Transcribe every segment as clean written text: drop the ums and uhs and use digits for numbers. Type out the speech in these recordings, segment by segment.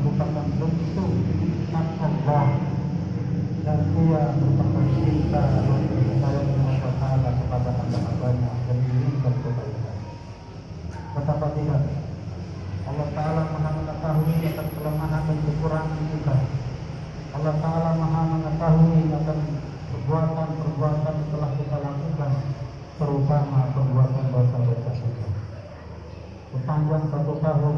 merupakan bentuk nikmat Allah dan ia merupakan cinta dan sayang Allah Ta'ala kepada hamba-hambanya dan menginginkan kebaikan. Betapa tidak, Allah Ta'ala maha mengetahui akan kelemahan dan kekurangan kita. Allah Ta'ala maha mengetahui akan perbuatan-perbuatan yang telah kita lakukan, terutama perbuatan dosa-dosa kita. Sepanjang 1 tahun,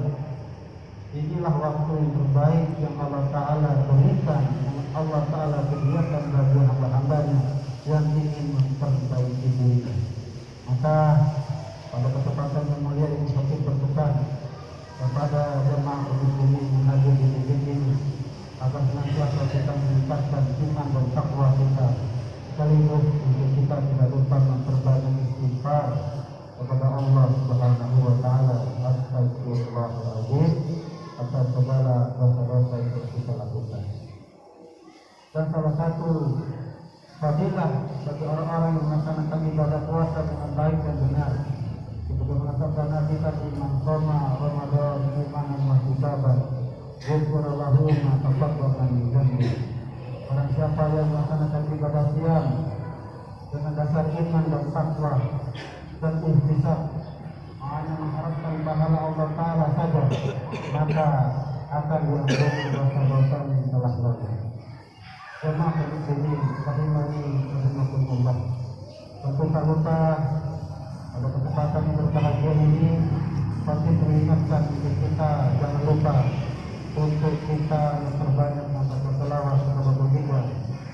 inilah waktu yang terbaik yang Allah Ta'ala berikan, yang Allah Ta'ala sediakan bagi hamba-hambanya yang ingin memperbaiki diri. Maka pada kesempatan yang mulia ini saya berpesan kepada jemaah muslimin yang hadir di masjid ini agar senantiasa kita meningkatkan iman dan takwa kita, sekaligus untuk kita tidak lupa memperbanyak istighfar kepada Allah Subhanahu wa Ta'ala. Astagfirullahaladzim atas segala dosa-dosa yang kita lakukan. Dan salah satu fadilah bagi orang-orang yang melaksanakan ibadah puasa dengan baik dan benar, seperti mengatakan Nabi tadi, man qama Ramadan imanan wa ihtisaban ghufira lahu ma taqaddama min dhanbi. Orang siapa yang melaksanakan ibadah siam dengan dasar iman dan takwa dan ihtisab, hanya mengharapkan pahala Allah Ta'ala saja, maka akan diampuni dosa-dosa yang telah lalu. Jemaah muslimin rahimani rahimakumullah. Tentu tak lupa pada kesempatan yang berbahagia ini pasti mengingatkan untuk kita jangan lupa untuk kita memperbanyak membaca selawat kepada baginda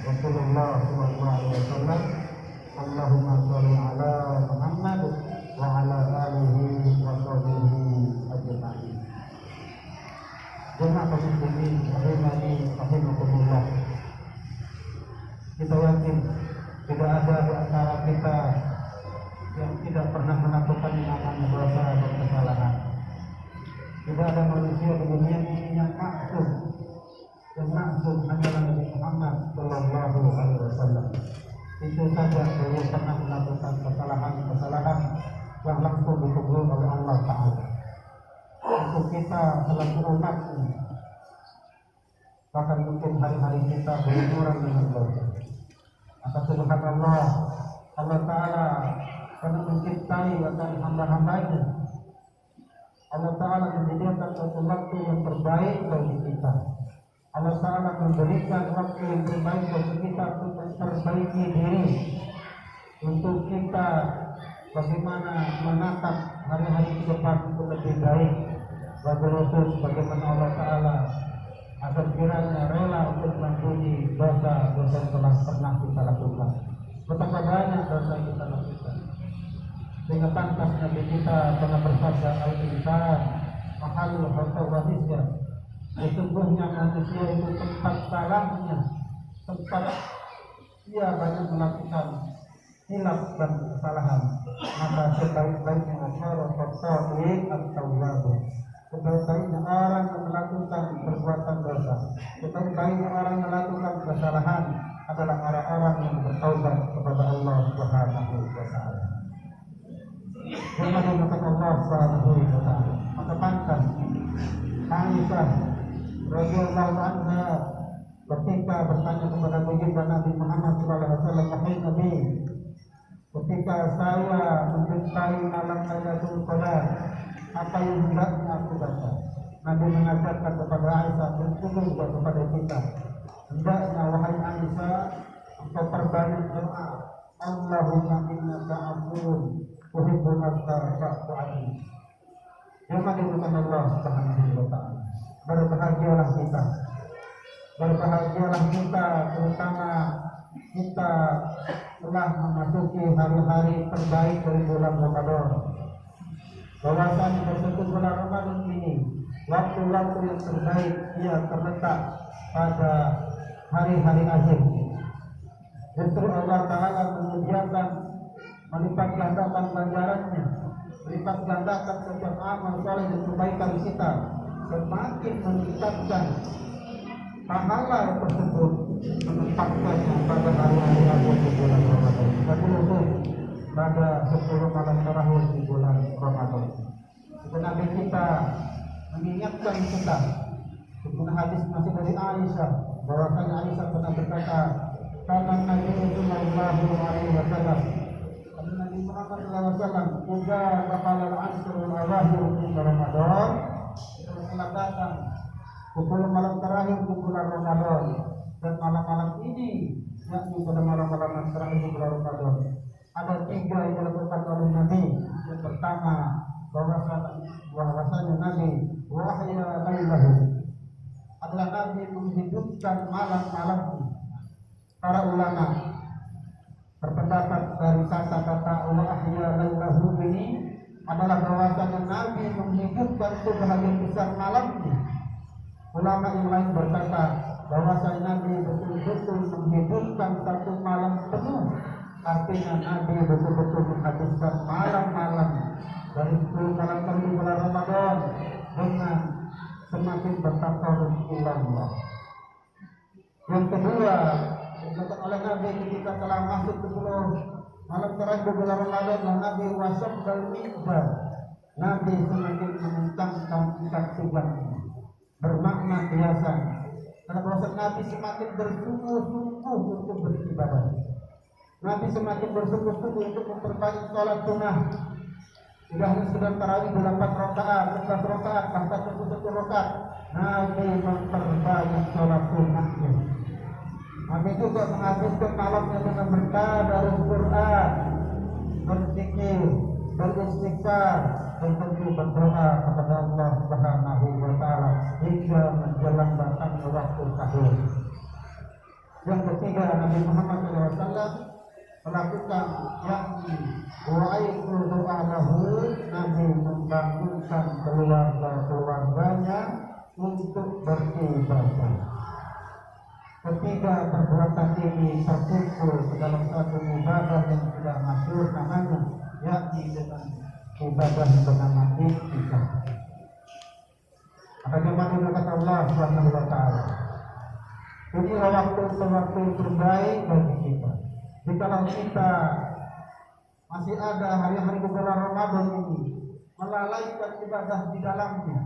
Rasulullah SAW. Allahumma sholli ala Muhammad wa ala alihi wa sahbihi ajma'in. Jemaah muslimin rahimani rahimakumullah. Kita yakin tidak ada di antara kita yang tidak pernah melakukan namanya dosa dan kesalahan. Tidak ada manusia di dunia ini yang maksum. Yang maksum hanyalah Nabi Muhammad Sallallahu Alaihi Wasallam. Itu saja beliau pernah melakukan kesalahan-kesalahan yang langsung ditegur oleh Allah Ta'ala. Untuk kita selaku umatnya, bahkan mungkin hari-hari kita berumuran dengan dosa. Maka subhanallah, Allah Ta'ala karena mencintai akan hamba-hambanya, Allah Ta'ala menyediakan suatu waktu yang terbaik bagi kita. Allah Ta'ala memberikan waktu yang terbaik bagi kita untuk memperbaiki diri, untuk kita bagaimana menatap hari-hari ke depan untuk lebih baik. Bagi Rasul bagaimana Allah Ta'ala agar kiranya rela untuk mengampuni dosa-dosa yang telah pernah kita lakukan. Betapa banyak dosa yang kita lakukan, sehingga pantas Nabi kita pernah bersabda, al-insan mahalul khata wa nisyan. Sesungguhnya manusia itu tempat salahnya, tempat ia banyak melakukan hilaf dan kesalahan. Maka sebaik-baiknya orang khata'i at-tawwab, sebaik-baiknya orang yang melakukan perbuatan dosa, sebaik-baiknya orang yang melakukan kesalahan adalah orang-orang yang bertaubat kepada Allah Subhanahu wa Ta'ala. Firman Allah Subhanahu wa Ta'ala, maka pantas Aisyah radhiyallahu anha ketika bertanya kepada baginda Nabi Muhammad SAW, wahai Nabi, ketika saya menjumpai malam Lailatul Qadar, apa yang hendaknya aku baca? Nabi mengajarkan kepada Aisyah dan juga kepada kita, hendaknya wahai Aisyah engkau perbanyak doa, Allahumma innaka afuwwun tuhibbul afwa fa'fu anni. Yang dimaksudkan Allah Subhanahu wa Ta'ala. Berbahagialah kita, terutama kita telah memasuki hari-hari terbaik dari bulan Ramadan. Bahwasanya tersebut bulan Ramadan ini waktu-waktu yang terbaik ia terletak pada hari-hari akhir. Justru Allah Ta'ala menyediakan melipat gandakan ganjarannya, melipat gandakan setiap amal soleh dan kebaikan kita, semakin meningkatkan pahala tersebut, menempatkannya pada hari-hari akhir di bulan Ramadan. Pada 10 malam terakhir di bulan Ramadan. Nabi kita mengingatkan kita hadis masih dari Aisyah bahwasanya Aisyah pernah berkata, karena Nabi Sallallahu Alaihi Wasallam, Nabi Muhammad Sallallahu Alaihi Wasallam, juga bakal al-asrul awakhir min Ramadan, telah datang 10 malam terakhir di bulan Ramadan, dan malam-malam ini yakni pada malam-malam yang terakhir di bulan Ramadan ada 3 yang dilakukan oleh Nabi. Yang pertama, bahwasanya Nabi wahya lailahu, adalah Nabi menghidupkan malam-malam. Para ulama berpendapat dari kata-kata wahya lailahu ini adalah bahwasanya Nabi menghidupkan sebahagian besar malamnya. Ulama yang lain berkata bahwasanya Nabi betul-betul menghidupkan satu malam penuh. Artinya Nabi betul-betul menghabiskan malam-malam dari 10 malam terakhir bulan Ramadan dengan semakin bertakarub ilallah. Yang kedua, dilakukan oleh Nabi ketika telah masuk 10 malam terakhir bulan Ramadan, dan Nabi wasab dan mikbar, Nabi semakin menentangkan ikat pinggang, bermakna biasa. Karena bahwa Nabi semakin bersungguh-sungguh untuk beribadah. Nabi semakin bersungguh-sungguh untuk memperbanyak sholat sunnah. Tidak hanya sekedar tarawih 8 rakaat, 11 rakaat, bahkan 11 rakaat. Nabi memperbanyak sholat sunnahnya. Nabi juga menghabiskan malamnya dengan bertadarus Quran, berzikir, beristighfar, dan tentu berdoa kepada Allah Subhanahu wa Ta'ala hingga menjelang datangnya waktu sahur. Yang ketiga, Nabi Muhammad SAW melakukan yakni wa'aitu do'alahu, Nabi membangunkan keluarganya untuk beribadah. Ketiga perbuatan ini terkumpul ke dalam satu ibadah yang sudah masyhur namanya, yakni dengan ibadah yang bernama i'tikaf. Bagaimana kata Allah Subhanahu wa Ta'ala, inilah waktu terbaik bagi kita. Jikalau kita masih ada hari-hari bulan Ramadan ini melalaikan ibadah di dalamnya,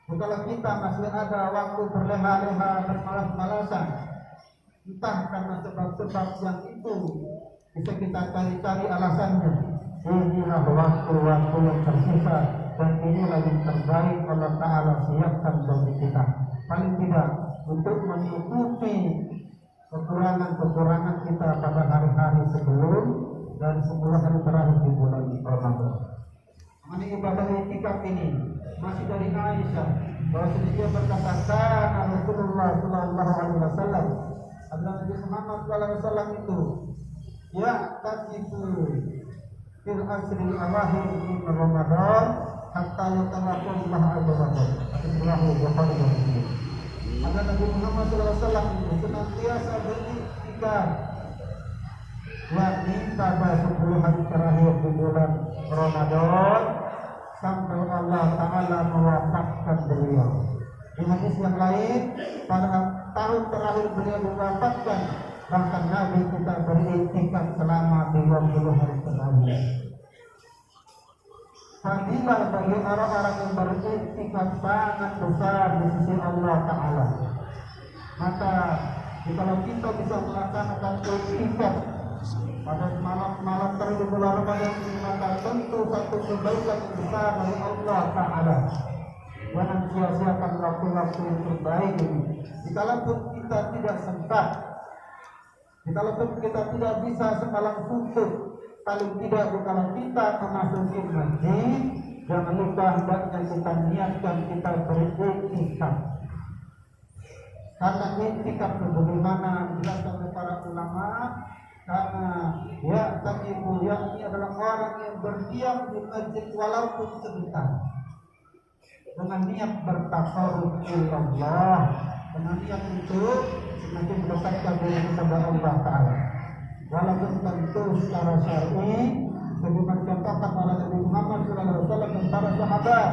jikalau kita masih ada waktu berleha-leha dan malas-malasan, entah karena sebab-sebab yang itu bisa kita cari-cari alasannya, inilah waktu-waktu yang tersisa, dan inilah yang terbaik Allah Ta'ala siapkan bagi kita. Paling tidak untuk menutupi kekurangan-kekurangan kita pada hari-hari sebelum dan 10 hari terakhir di bulan Ramadan. Mengenai ibadah i'tikaf ini masih dari Aisyah, bahwa dia berkata, kana Rasulullah sallallahu alaihi wasallam, adalah Nabi Muhammad sallallahu alaihi wasallam itu ya taqifu fil asri awakhir min Ramadan hatta yatawakkal Allah azza wa jalla. Allahu Bukhari dan Muslim. Maka Nabi Muhammad SAW itu senantiasa beriktikaf, yakni pada 10 hari terakhir di bulan Ramadan sampai Allah Ta'ala mewafatkan beliau. Di hadis yang lain, pada tahun terakhir beliau diwafatkan, bahkan Nabi kita beriktikaf selama 20 hari terakhir. Fadilah bagi orang-orang yang beriktikaf sangat besar di sisi Allah Ta'ala. Maka jika kita bisa melaksanakan iktikaf pada malam-malam terakhir bulan Ramadan ini, maka tentu satu kebaikan yang besar dari Allah Ta'ala. Jangan sia-siakan waktu-waktu yang terbaik ini. Jikalau kita tidak sempat, jikalau kita tidak bisa semalam suntuk, paling tidak kalau kita memasuki masjid, jangan lupa hendaknya kita niatkan kita beriktikaf. Karena i'tikaf sebagaimana dijelaskan oleh para ulama, karena ya taqifu, yakni adalah orang yang berdiam di masjid walaupun sebentar, dengan niat bertakarub ilallah, dengan niat untuk semakin mendekatkan diri kepada Allah Ta'ala. Walaupun tentu secara syar'i sebagaimana dicontohkan oleh Nabi Muhammad SAW dan para sahabat,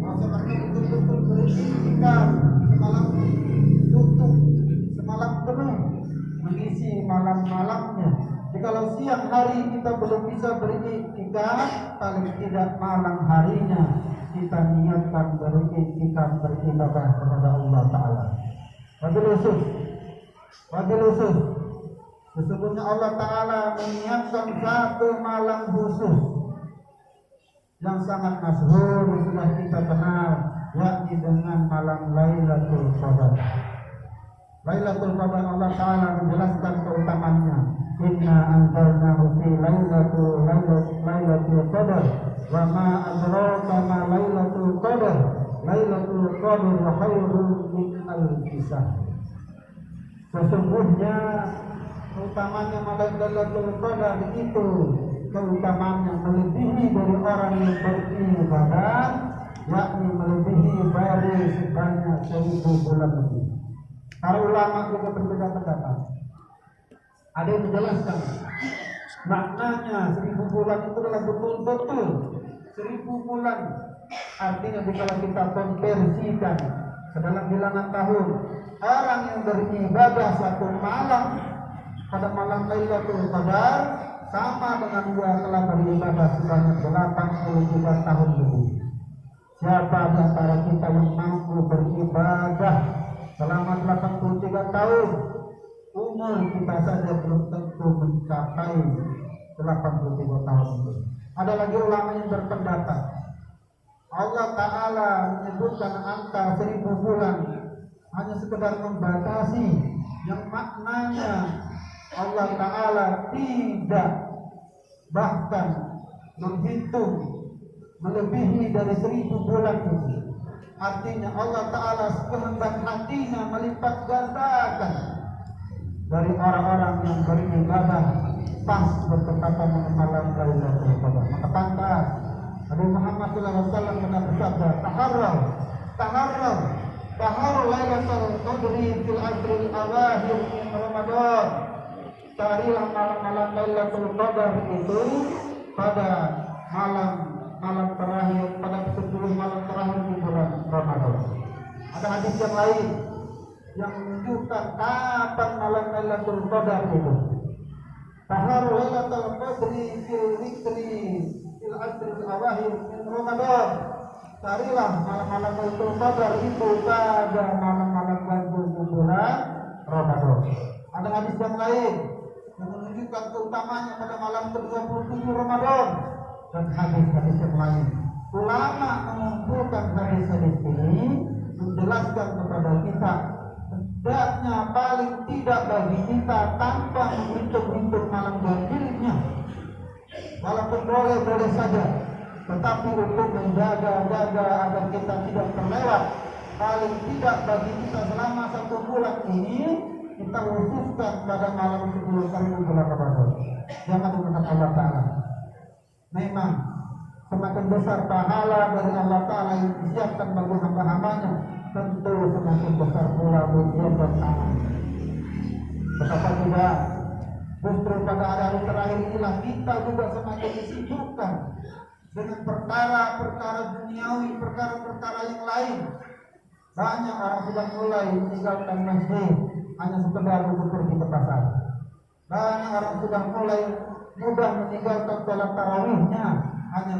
bahwa mereka betul-betul beriktikaf semalam tutup, semalam penuh, mengisi malam-malamnya. Jikalau siang hari kita belum bisa beriktikaf, paling tidak malam harinya kita niatkan kita beribadah kepada Allah Ta'ala. Wabil khusus, sesungguhnya Allah Ta'ala menyiapkan satu malam khusus yang sangat masyhur sudah kita kenal, yakni dengan malam Lailatul Qadar. Lailatul Qadar Allah Ta'ala menjelaskan keutamaannya. Inna anzalnahu fi lailatul qadar wa ma adraka ma lailatul qadar. Lailatul Qadar khairun min alfi syahr. Sesungguhnya keutamanya malam Lailatul Qadar itu keutamaannya melebihi dari orang yang beribadah, yakni melebihi dari sebanyak 1000 bulan lebih. Para ulama juga berbeda pendapat. Ada yang menjelaskan maknanya 1000 bulan itu adalah betul-betul 1000 bulan. Artinya kalau kita konversikan ke dalam bilangan tahun, orang yang beribadah satu malam pada malam Lailatul Qadar sama dengan dia telah beribadah sebanyak 83 tahun lebih. Siapa di antara kita yang mampu beribadah selama 83 tahun, umur kita saja belum tentu mencapai 83 tahun itu. Ada lagi ulama yang berpendapat Allah Ta'ala menyebutkan angka 1000 bulan hanya sekedar membatasi, yang maknanya Allah Ta'ala tidak bahkan menghitung melebihi dari 1000 bulan itu. Artinya Allah Ta'ala sekehendak hatinya melipat gandakan dari orang-orang yang beribadah pas bertepatan dengan malam Lailatul Qadar. Maka pantas Nabi Muhammad SAW pernah bersabda, taharraw Lailatul Qadri fil asril awakhir min Ramadan. Carilah malam-malam Lailatul Qadar itu pada malam terakhir, pada 10 malam terakhir di bulan Ramadan. Ada hadis yang lain yang menunjukkan kapan malam Lailatul Qadar itu. Taharraw Lailatul Qadri fil asril awakhir min Ramadan. Carilah malam-malam Lailatul Qadar itu pada malam-malam ganjil di bulan Ramadan. Ada hadis yang lain yang menunjukkan keutamaannya pada malam ke-27 Ramadan dan hadis-hadis yang lain. Ulama mengumpulkan hadis-hadis ini menjelaskan kepada kita hendaknya paling tidak bagi kita tanpa menghitung-hitung malam ganjilnya. Walaupun boleh saja, tetapi untuk menjaga agar kita tidak terlewat, paling tidak bagi kita selama 1 bulan ini kita khususkan pada malam 10 kali bulan Ramadan. Jangan lupakan Allah Ta'ala. Memang semakin besar pahala dari Allah Ta'ala yang disiapkan bagi hamba-hambanya, tentu semakin besar pula ujian dan tangan. Betapa tidak, justru pada hari terakhir inilah kita juga semakin disibukkan dengan perkara-perkara duniawi, perkara-perkara yang lain. Banyak orang sudah mulai meninggalkan masjid hanya sekedar untuk pergi ke pasar. Banyak orang sudah mulai mudah meninggalkan sholat tarawihnya hanya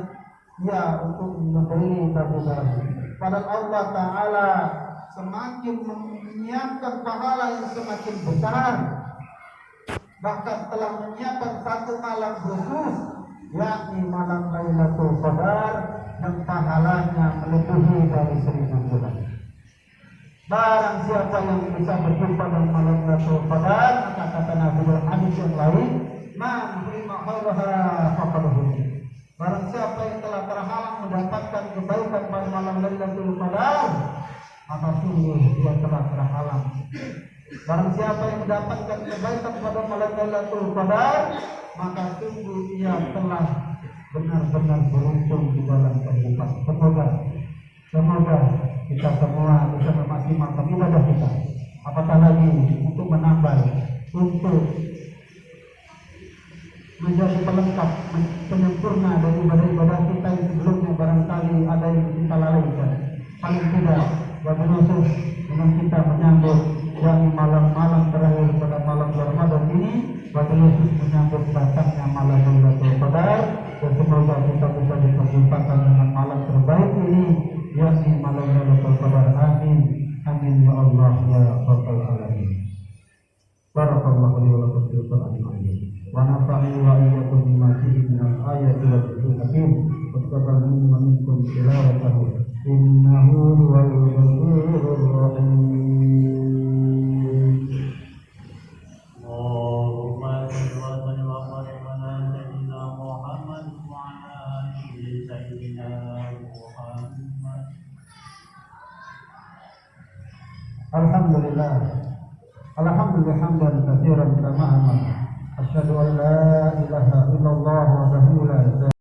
untuk membeli baju-baju. Padahal Allah Ta'ala semakin menyiapkan pahala yang semakin besar. Bahkan telah menyiapkan satu malam khusus, yakni malam Lailatul Qadar, yang pahalanya melebihi dari 1000 bulan. Barang siapa yang bisa berjumpa dengan malam Lailatul Qadar, maka kata Nabi dalam hadis yang lain, man hurima khairaha faqad hurima. Barang siapa yang telah terhalang mendapatkan kebaikan pada malam Lailatul Qadar, maka sungguh dia telah terhalang. Barang siapa yang mendapatkan kebaikan pada malam Lailatul Qadar, maka sungguh dia telah benar-benar beruntung di dalam kehidupan. Semoga kita semua bisa memaksimalkan ibadah kita. Apatah lagi untuk menambah, untuk menjadi pelengkap, penyempurna dari ibadah-ibadah kita yang sebelumnya barangkali ada yang kita lalaikan. Paling tidak, wabil khusus dengan kita menyambut yang malam-malam terakhir pada malam Ramadan ini, wabil khusus menyambut datangnya malam Lailatul Qadar, dan semoga kita bisa diperjumpakan dengan malam terbaik ini ya Allah ya Rabbal alamin. Barakallahu li wa lakum fil Qur'anil azim. Wa nafa'ani wa iyyakum bima fihi minal ayati wa dhikril hakim. Wa taqabbal minkum tilawatahu innahu huwal ghafurur rahim. Alhamdulillah hamdan katsiran kama amara. Asyhadu an la ilaha illallah wahdahu la